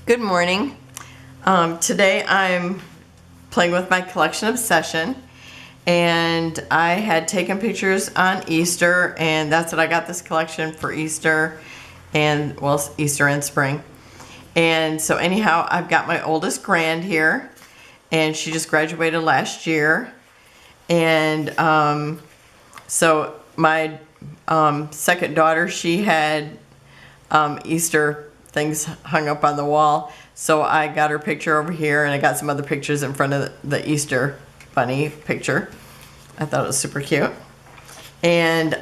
Good morning. Today I'm playing with my collection obsession, and I had taken pictures on Easter, and that's what I got this collection for Easter, and well, Easter and spring. And so anyhow, I've got my oldest grand here, and she just graduated last year. And so my second daughter, she had Easter things hung up on the wall, so I got her picture over here, and I got some other pictures in front of the Easter bunny picture. I thought it was super cute. And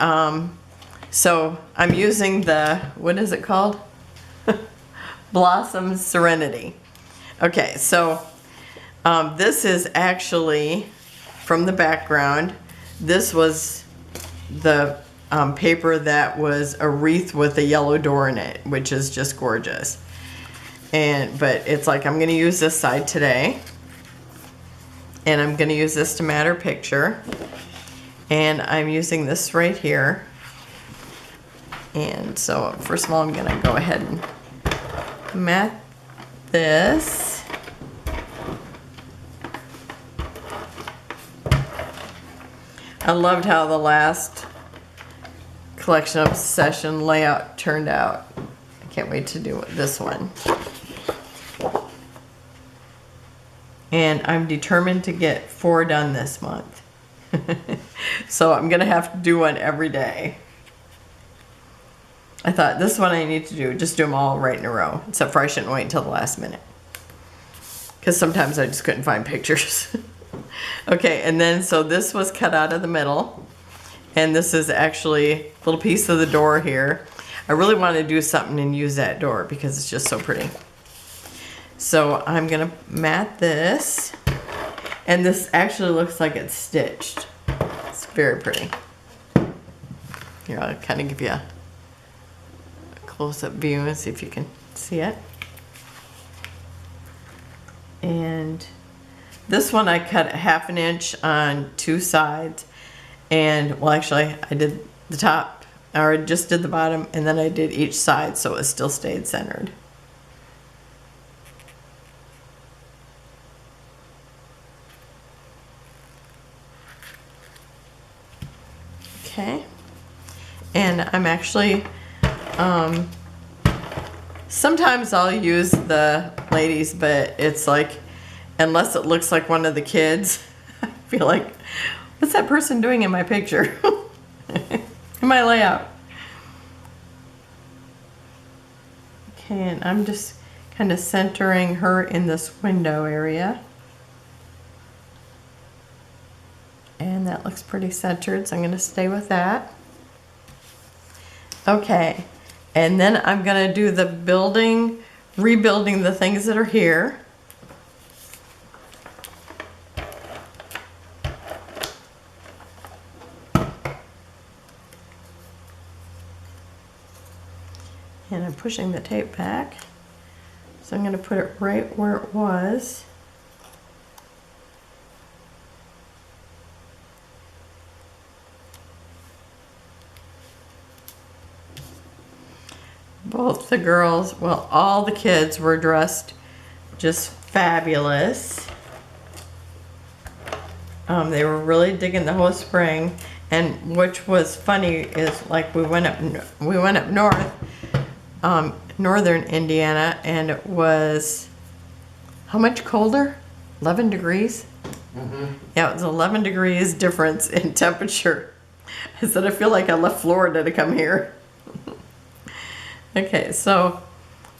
so I'm using the, what is it called? Blossom Serenity. Okay, so this is actually from the background. This was the paper that was a wreath with a yellow door in it, which is just gorgeous. But it's like, I'm going to use this side today, and I'm going to use this to mat her picture, and I'm using this right here. And so first of all, I'm going to go ahead and mat this. I loved how the last collection obsession layout turned out. I can't wait to do this one. And I'm determined to get 4 done this month. So I'm gonna have to do one every day. I thought this one I need to do, just do them all right in a row, except for I shouldn't wait until the last minute, because sometimes I just couldn't find pictures. Okay, and then so this was cut out of the middle. And this is actually a little piece of the door here. I really want to do something and use that door because it's just so pretty. So I'm gonna mat this. And this actually looks like it's stitched. It's very pretty. Here, I'll kind of give you a close-up view and see if you can see it. And this one I cut 1/2 inch on 2 sides. And well, actually I did the top, or I just did the bottom, and then I did each side so it still stayed centered. Okay, and I'm actually sometimes I'll use the ladies, but it's like, unless it looks like one of the kids, I feel like, what's that person doing in my picture? In my layout. Okay, and I'm just kind of centering her in this window area. And that looks pretty centered, so I'm going to stay with that. Okay, and then I'm going to do the rebuilding the things that are here. And I'm pushing the tape back. So I'm going to put it right where it was. Both the girls, well, all the kids were dressed just fabulous. They were really digging the whole spring. And which was funny is, like, we went up north, northern Indiana, and it was how much colder? 11 degrees? Mm-hmm. Yeah, it was 11 degrees difference in temperature. I said, I feel like I left Florida to come here. Okay, so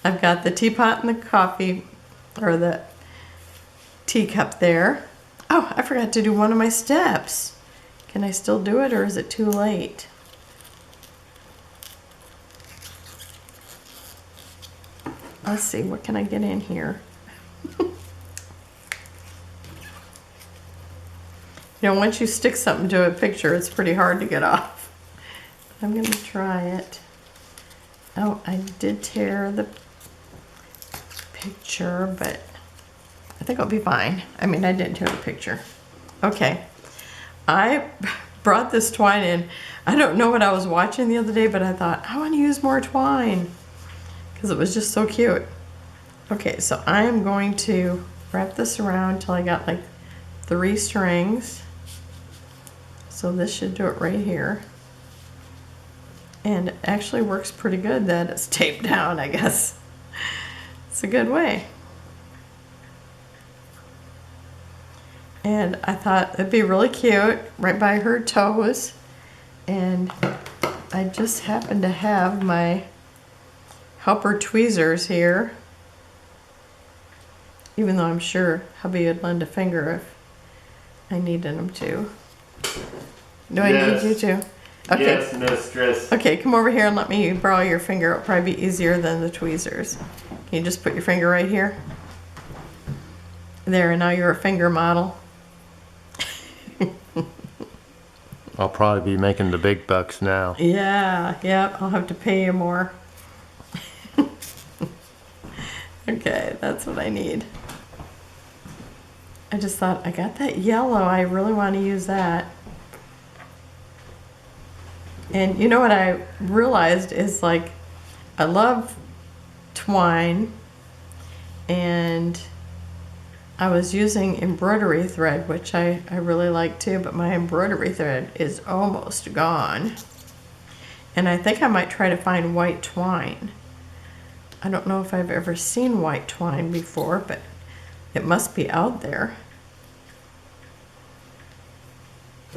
I've got the teapot and the coffee, or the teacup there. Oh, I forgot to do one of my steps. Can I still do it, or is it too late? Let's see, what can I get in here? You know, once you stick something to a picture, it's pretty hard to get off. I'm going to try it. Oh, I did tear the picture, but I think I'll be fine. I mean, I didn't tear the picture. Okay. I brought this twine in. I don't know what I was watching the other day, but I thought, I want to use more twine because it was just so cute. Okay, so I am going to wrap this around till I got like 3 strings. So this should do it right here. And it actually works pretty good that it's taped down, I guess. It's a good way. And I thought it'd be really cute right by her toes. And I just happen to have my helper tweezers here. Even though I'm sure hubby would lend a finger if I needed him to. Do I need you to? Okay. Yes, no stress. Okay, come over here and let me borrow your finger. It'll probably be easier than the tweezers. Can you just put your finger right here? There, and now you're a finger model. I'll probably be making the big bucks now. Yeah, yep, I'll have to pay you more. Okay, that's what I need. I just thought, I got that yellow, I really want to use that. And you know what I realized is, like, I love twine, and I was using embroidery thread, which I really like too, but my embroidery thread is almost gone. And I think I might try to find white twine. I don't know if I've ever seen white twine before, but it must be out there.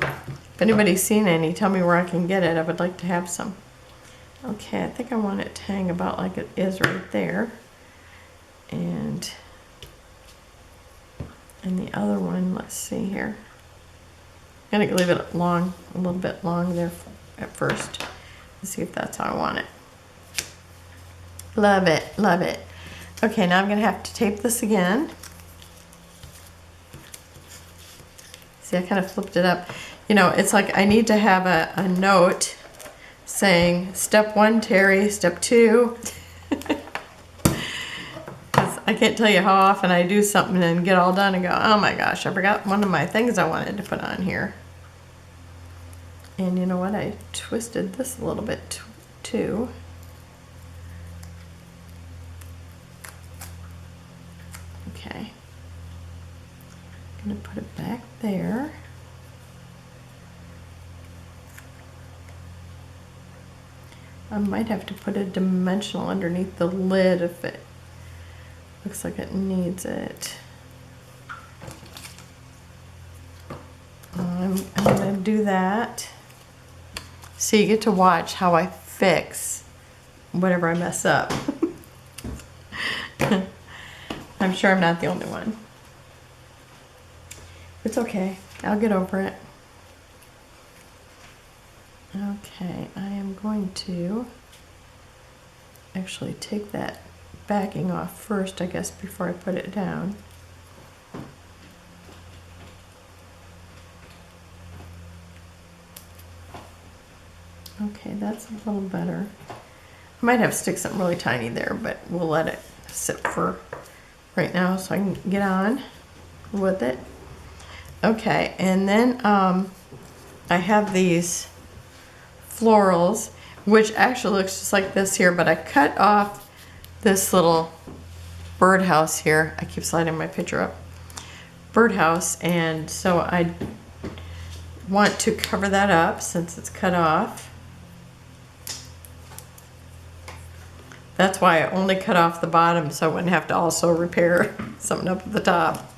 If anybody's seen any, tell me where I can get it. I would like to have some. Okay, I think I want it to hang about like it is right there. And the other one, let's see here. I'm gonna leave it long, a little bit long there at first. Let's see if that's how I want it. Love it, love it. Okay, now I'm gonna have to tape this again. See, I kind of flipped it up. You know, it's like I need to have a note saying step 1, Terry, step 2. I can't tell you how often I do something and get all done and go, oh my gosh, I forgot one of my things I wanted to put on here. And you know what? I twisted this a little bit too. Okay. I'm gonna put it back there. I might have to put a dimensional underneath the lid if it looks like it needs it. I'm gonna do that. So you get to watch how I fix whatever I mess up. I'm sure I'm not the only one. It's okay, I'll get over it. Okay, I am going to actually take that backing off first, I guess, before I put it down. Okay, that's a little better. I might have to stick something really tiny there, but we'll let it sit for right now so I can get on with it. Okay, and then I have these florals, which actually looks just like this here, but I cut off this little birdhouse here. I keep sliding my picture up. Birdhouse, and so I want to cover that up since it's cut off. That's why I only cut off the bottom so I wouldn't have to also repair something up at the top.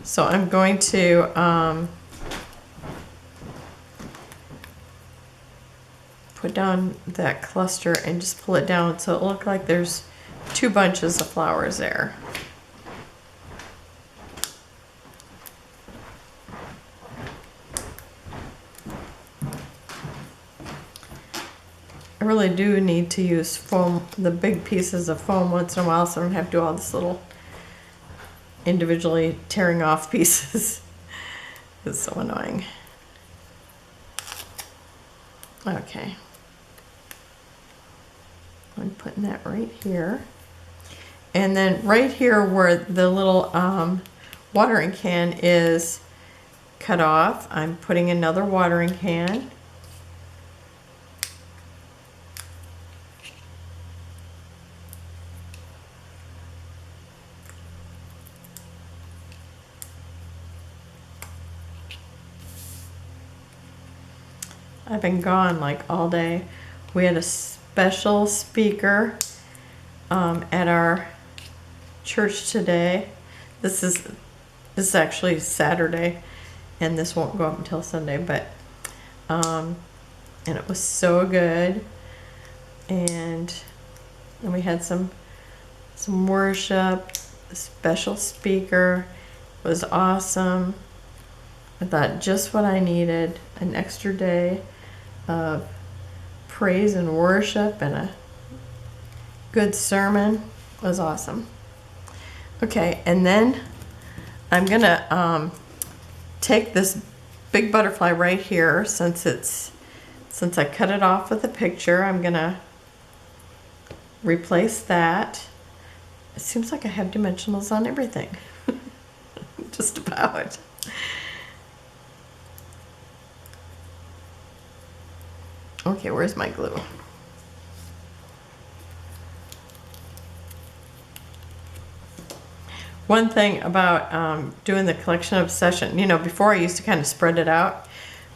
So I'm going to put down that cluster and just pull it down so it looks like there's 2 bunches of flowers there. I really do need to use foam, the big pieces of foam once in a while, so I don't have to do all this little individually tearing off pieces. It's so annoying. Okay. I'm putting that right here. And then right here where the little watering can is cut off, I'm putting another watering can. I've been gone like all day. We had a special speaker at our church today. This is actually Saturday, and this won't go up until Sunday, but and it was so good. And we had some worship. The special speaker was awesome. I thought just what I needed, an extra day of praise and worship and a good sermon. It was awesome. Okay, and then I'm gonna take this big butterfly right here, since I cut it off with a picture. I'm gonna replace that. It seems like I have dimensionals on everything. Just about. Okay, where's my glue? One thing about doing the collection obsession, you know, before I used to kind of spread it out,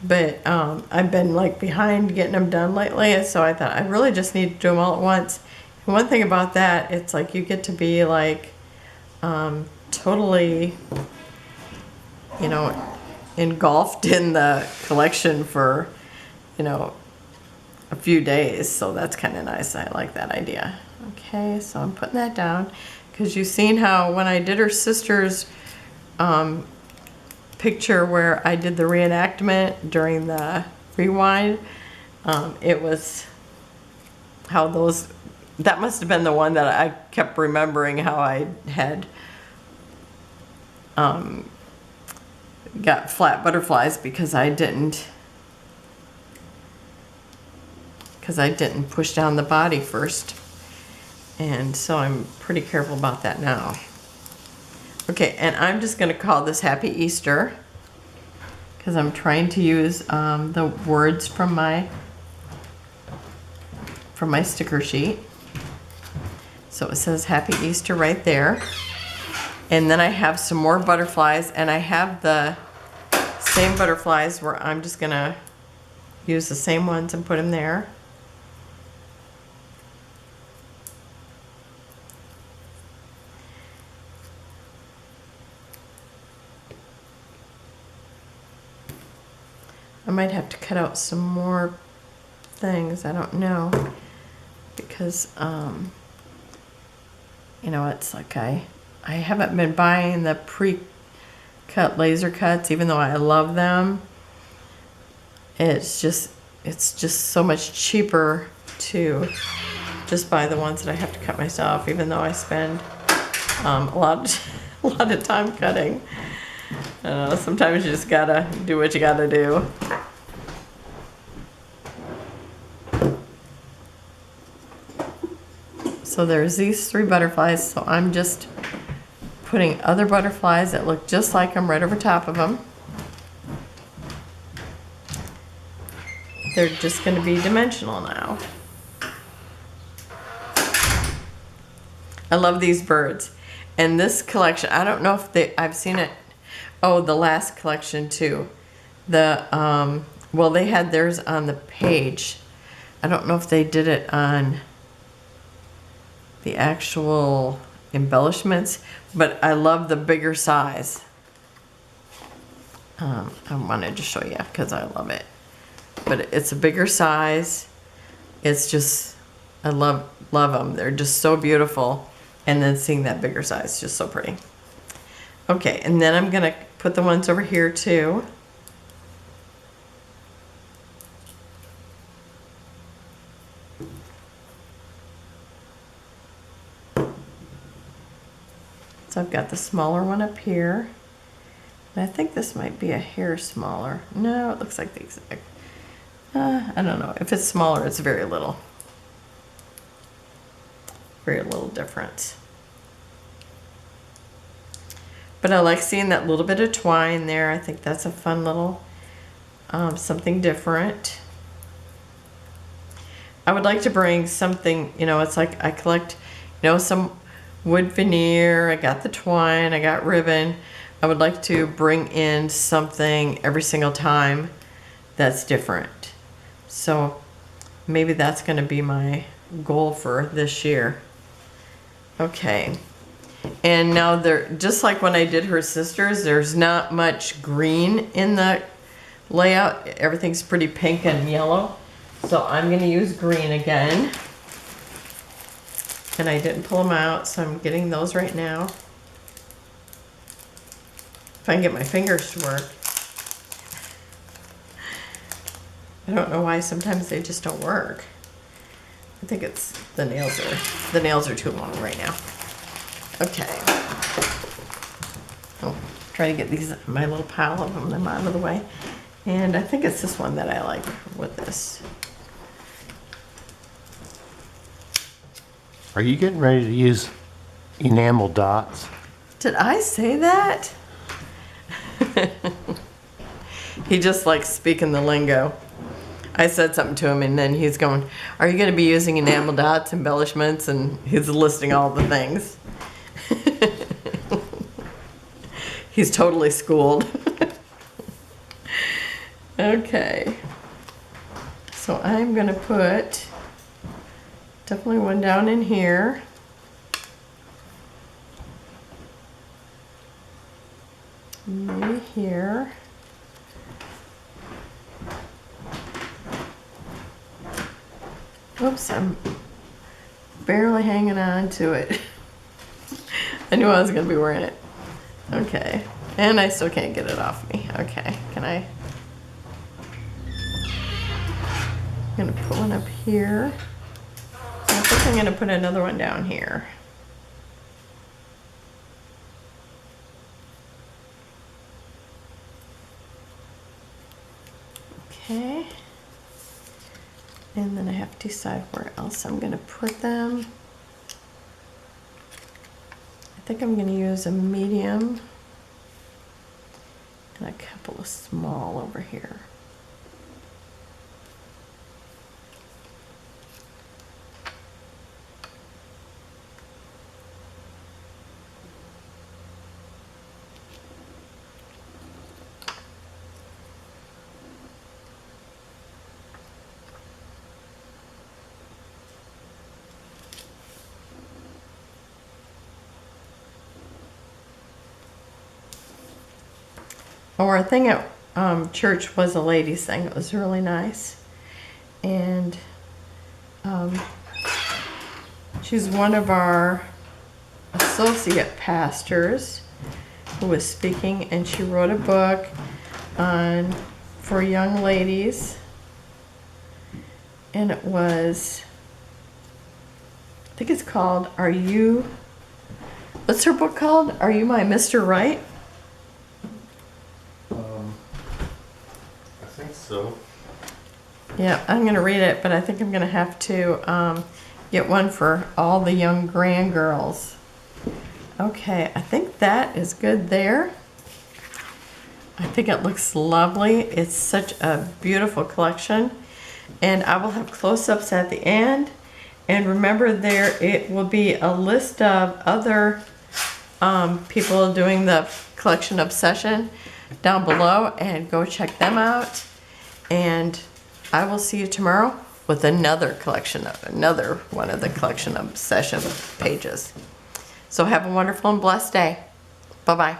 but I've been like behind getting them done lately, so I thought I really just need to do them all at once. And one thing about that, it's like you get to be like totally, you know, engulfed in the collection for, you know, a few days, so that's kind of nice. I like that idea. Okay, so I'm putting that down because you've seen how when I did her sister's picture where I did the reenactment during the rewind, it was how that must have been the one that I kept remembering how I had got flat butterflies because I didn't push down the body first. And so I'm pretty careful about that now. Okay, and I'm just going to call this Happy Easter because I'm trying to use the words from my sticker sheet. So it says Happy Easter right there. And then I have some more butterflies, and I have the same butterflies where I'm just going to use the same ones and put them there. I might have to cut out some more things, I don't know, because you know, it's like I haven't been buying the pre-cut laser cuts, even though I love them. It's just so much cheaper to just buy the ones that I have to cut myself, even though I spend a lot of time cutting. Sometimes you just gotta do what you gotta do. So there's these 3 butterflies, so I'm just putting other butterflies that look just like them right over top of them. They're just going to be dimensional now. I love these birds. And this collection, I don't know if I've seen it. Oh, the last collection too. Well, they had theirs on the page. I don't know if they did it on the actual embellishments, but I love the bigger size. I wanted to show you because I love it. But it's a bigger size. It's just, I love them. They're just so beautiful. And then seeing that bigger size is just so pretty. Okay, and then I'm gonna put the ones over here too. So I've got the smaller one up here. And I think this might be a hair smaller. No, it looks like the exact. I don't know. If it's smaller, it's very little. Very little difference. But I like seeing that little bit of twine there. I think that's a fun little something different. I would like to bring something, you know, it's like I collect, you know, some wood veneer, I got the twine, I got ribbon. I would like to bring in something every single time that's different. So maybe that's going to be my goal for this year. Okay. And now there, just like when I did her sisters, there's not much green in the layout. Everything's pretty pink and yellow. So I'm going to use green again. And I didn't pull them out, so I'm getting those right now. If I can get my fingers to work. I don't know why sometimes they just don't work. I think it's the nails are too long right now. Okay. Oh, try to get these, my little pile of them out of the way. And I think it's this one that I like with this. Are you getting ready to use enamel dots? Did I say that? He just likes speaking the lingo. I said something to him and then he's going, are you going to be using enamel dots, embellishments? And he's listing all the things. He's totally schooled. Okay. So I'm going to put definitely one down in here. Maybe here. Oops, I'm barely hanging on to it. I knew I was going to be wearing it. Okay. And I still can't get it off me. Okay. Can I? I'm going to put one up here. I think I'm going to put another one down here. Okay. And then I have to decide where else I'm going to put them. I think I'm going to use a medium and a couple of small over here. Our thing at church was a ladies thing. It was really nice. And she's one of our associate pastors who was speaking, and she wrote a book for young ladies. And it was, I think it's called, what's her book called? Are You My Mr. Right? So Yeah, I'm going to read it, but I think I'm going to have to get one for all the young grand girls. Okay, I think that is good there. I think it looks lovely. It's such a beautiful collection. And I will have close-ups at the end. And remember it will be a list of other people doing the collection obsession down below, and go check them out. And I will see you tomorrow with another one of the collection obsession pages. So have a wonderful and blessed day. Bye-bye.